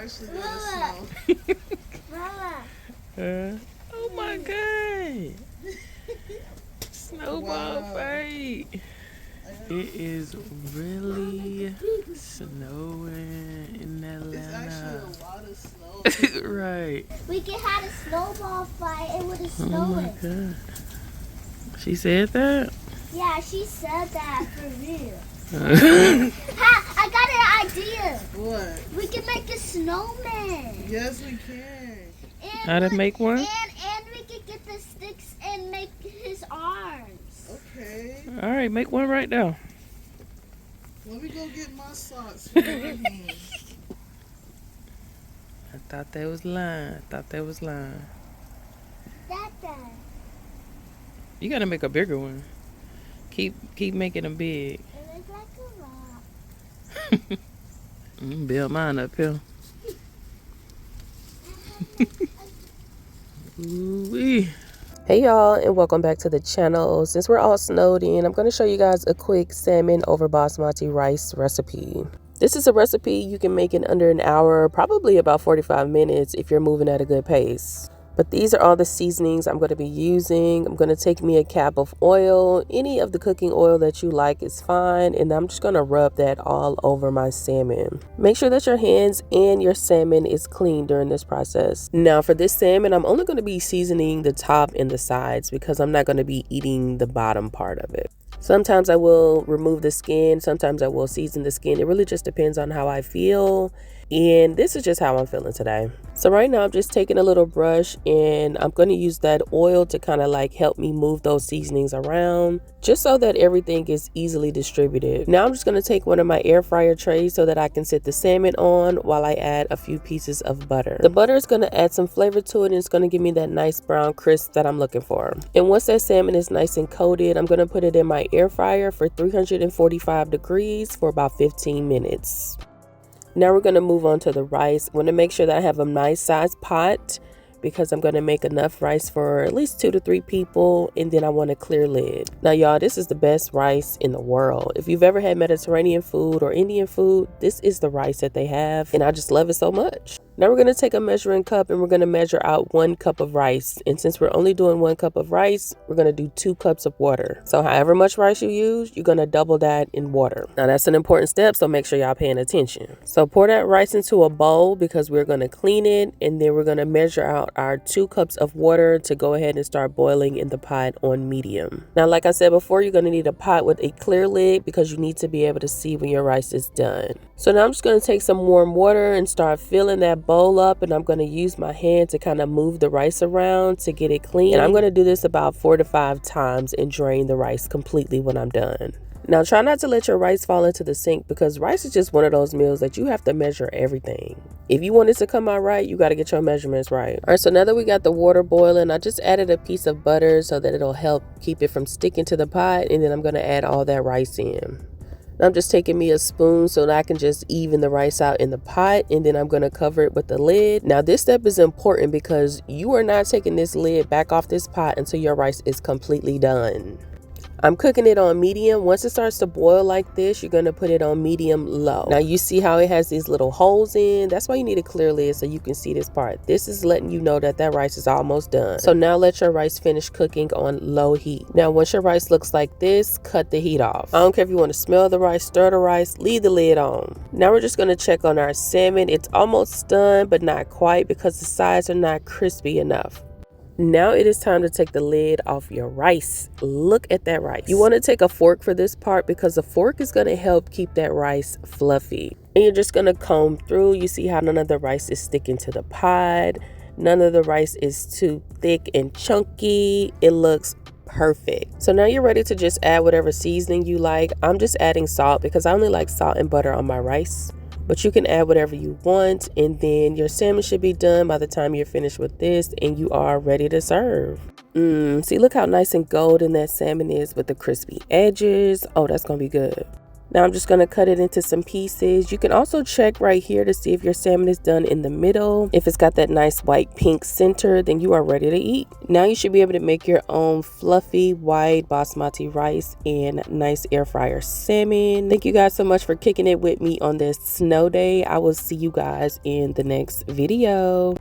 actually gonna snow. Oh my God. Snowball fight. It is really snowing in Atlanta. It's actually a lot of snow. Right. We can have a snowball fight and with the Oh snowing. my God. She said that? Yeah, she said that for real. Uh, Ha! I got an idea. What? We can make a snowman. Yes, we can. And How to make one? And we can get the sticks and make his arms. Okay. All right, make one right now. Let me go get my socks from my hands. I thought that was lying. Dada. You gotta make a bigger one. Keep making them big. It looks like a rock. Build mine up here. Ooh-wee. Hey y'all, and welcome back to the channel. Since we're all snowed in, I'm going to show you guys a quick salmon over basmati rice recipe. This is a recipe you can make in under an hour, probably about 45 minutes if you're moving at a good pace. But these are all the seasonings I'm going to be using. I'm going to take me a cap of oil. Any of the cooking oil that you like is fine. And I'm just going to rub that all over my salmon. Make sure that your hands and your salmon is clean during this process. Now for this salmon, I'm only going to be seasoning the top and the sides because I'm not going to be eating the bottom part of it. Sometimes I will remove the skin. Sometimes I will season the skin. It really just depends on how I feel. And this is just how I'm feeling today. So right now I'm just taking a little brush and I'm going to use that oil to kind of like help me move those seasonings around just so that everything is easily distributed. Now I'm just going to take one of my air fryer trays so that I can sit the salmon on while I add a few pieces of butter. The butter is going to add some flavor to it and it's going to give me that nice brown crisp that I'm looking for. And once that salmon is nice and coated, I'm going to put it in my air fryer for 345 degrees for about 15 minutes. Now we're going to move on to the rice. I want to make sure that I have a nice sized pot because I'm going to make enough rice for at least 2 to 3 people, and then I want a clear lid. Now y'all, this is the best rice in the world. If you've ever had Mediterranean food or Indian food, this is the rice that they have, and I just love it so much. Now we're going to take a measuring cup and we're going to measure out 1 cup of rice. And since we're only doing 1 cup of rice, we're going to do 2 cups of water. So however much rice you use, you're going to double that in water. Now that's an important step, so make sure y'all paying attention. So pour that rice into a bowl because we're going to clean it, and then we're going to measure out our 2 cups of water to go ahead and start boiling in the pot on medium. Now like I said before, you're going to need a pot with a clear lid because you need to be able to see when your rice is done. So now I'm just going to take some warm water and start filling that bowl up, and I'm going to use my hand to kind of move the rice around to get it clean. And I'm going to do this about 4 to 5 times and drain the rice completely when I'm done. Now try not to let your rice fall into the sink because rice is just one of those meals that you have to measure everything. If you want it to come out right, you got to get your measurements right. All right, so now that we got the water boiling, I just added a piece of butter so that it'll help keep it from sticking to the pot, and then I'm going to add all that rice in. I'm just taking me a spoon so that I can just even the rice out in the pot, and then I'm going to cover it with the lid. Now this step is important because you are not taking this lid back off this pot until your rice is completely done. I'm cooking it on medium. Once it starts to boil like this, you're going to put it on medium low. Now you see how it has these little holes in. That's why you need a clear lid so you can see this part. This is letting you know that that rice is almost done. So now let your rice finish cooking on low heat. Now once your rice looks like this, cut the heat off. I don't care if you want to smell the rice, stir the rice, leave the lid on. Now we're just going to check on our salmon. It's almost done, but not quite because the sides are not crispy enough. Now it is time to take the lid off your rice. Look at that rice. You want to take a fork for this part because the fork is going to help keep that rice fluffy. And you're just going to comb through. You see how none of the rice is sticking to the pot. None of the rice is too thick and chunky. It looks perfect. So now you're ready to just add whatever seasoning you like. I'm just adding salt because I only like salt and butter on my rice. But you can add whatever you want, and then your salmon should be done by the time you're finished with this and you are ready to serve. See, look how nice and golden that salmon is with the crispy edges. Oh, that's gonna be good. Now I'm just going to cut it into some pieces. You can also check right here to see if your salmon is done in the middle. If it's got that nice white pink center, then you are ready to eat. Now you should be able to make your own fluffy white basmati rice and nice air fryer salmon. Thank you guys so much for kicking it with me on this snow day. I will see you guys in the next video.